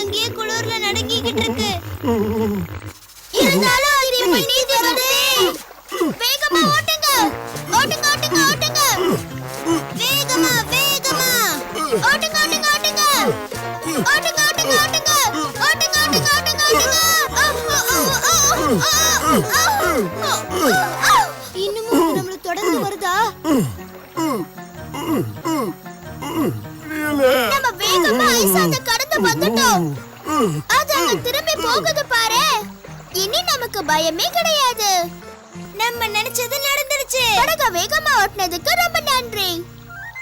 அங்கேயே குளிர்ல நடுங்கிக்கிட்டு இருக்கு. இருந்தாலும் அது இப்ப நீந்துதே. வேகமா ஓட்டுங்க, ஓட்டுங்க, ஓட்டுங்க, ஓட்டுங்க. வேகமா, வேகமா. ஓட்டுங்க, ஓட்டுங்க, ஓட்டுங்க. ஓட்டுங்க, ஓட்டுங்க, ஓட்டுங்க. ஓட்டுங்க, ஓட்டுங்க, ஓட்டுங்க, ஓட்டுங்க. இன்னமும் நம்மள தொடர்ந்து வருதா? நம்ம வேகமா ஐசாந்த கடந்து வந்துட்டோம். அது அங்க திரும்பி போகுது பாரு. இனி நமக்கு பயமே கிடையாது. நம்ம நினைச்சது நடந்துருச்சு. படக வேகமா ஓட்டுனதுக்கு ரொம்ப நன்றி.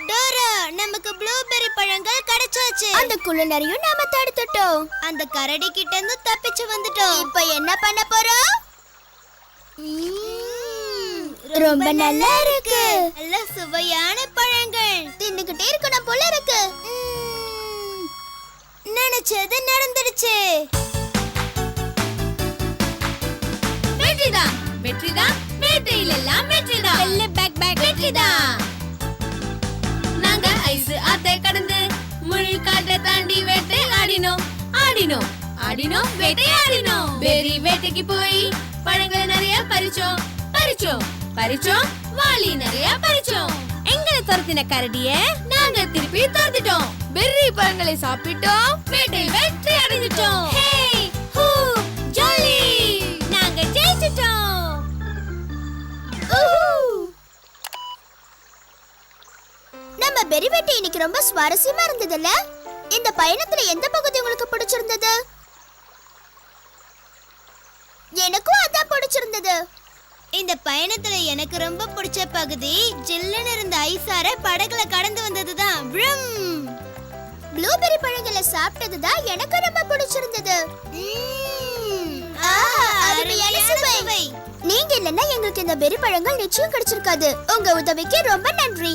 டோரா, நமக்கு ப்ளூபெர்ரி பழங்கள் கிடைச்சாச்சு. அந்த குள்ளநரியும் நாம தடுத்துட்டோம். அந்த கரடி கிட்ட இருந்து தப்பிச்சு வந்துட்டோம். இப்போ என்ன பண்ண போறோம்? ரொம்ப நல்லா இருக்கு. நல்ல சுவையான பழங்கள். தின்னுக்கிட்டே இருக்கணும் போல இருக்கு. நினைச்சது நடந்துருச்சு. வெற்றிதான், வெற்றிதான், வேட்டையில எல்லாம் வெற்றிதான். வெள்ளை பேக் பேக் வெற்றிதான். நாங்க ஐஸ் ஆத்தை கடந்து முள் காட்டை தாண்டி வேட்டை ஆடினோம், ஆடினோம், ஆடினோம், வேட்டை ஆடினோம். பெரி வேட்டைக்கு போய் பழங்களை நிறைய பறிச்சோம், பறிச்சோம், பறிச்சோம், வாளி நிறைய பறிச்சோம். எங்களை துரத்தின கரடிய நாங்க திருப்பி துரத்திட்டோம். பெர்ரி பழங்களை சாப்பிட்டோம், வேட்டை வெற்றி அடைஞ்சிட்டோம். ஹே ஹூ ஜாலி, நாங்க ஜெயிச்சிட்டோம். நம்ம பெரி வேட்டை இன்னைக்கு ரொம்ப சுவாரஸ்யமா இருந்ததுல்ல? இந்த பயணத்துல எந்த பகுதி உங்களுக்கு பிடிச்சிருந்தது? எனக்கும் அதான் பிடிச்சிருந்தது. இந்த பயணத்துல எனக்கு ரொம்ப பிடிச்ச பகுதி ஜில்லுன்னு இருந்த ஐசார படகுல கடந்து வந்ததுதான். ப்ளூபெர்ரி பழங்களை சாப்பிட்டதுதான் எனக்கு ரொம்ப பிடிச்சிருந்தது. அருமையான சுவை. நீங்க இல்லைன்னா எங்களுக்கு இந்த பெரி பழங்கள் நிச்சயம் கிடைச்சிருக்காது. உங்க உதவிக்கு ரொம்ப நன்றி.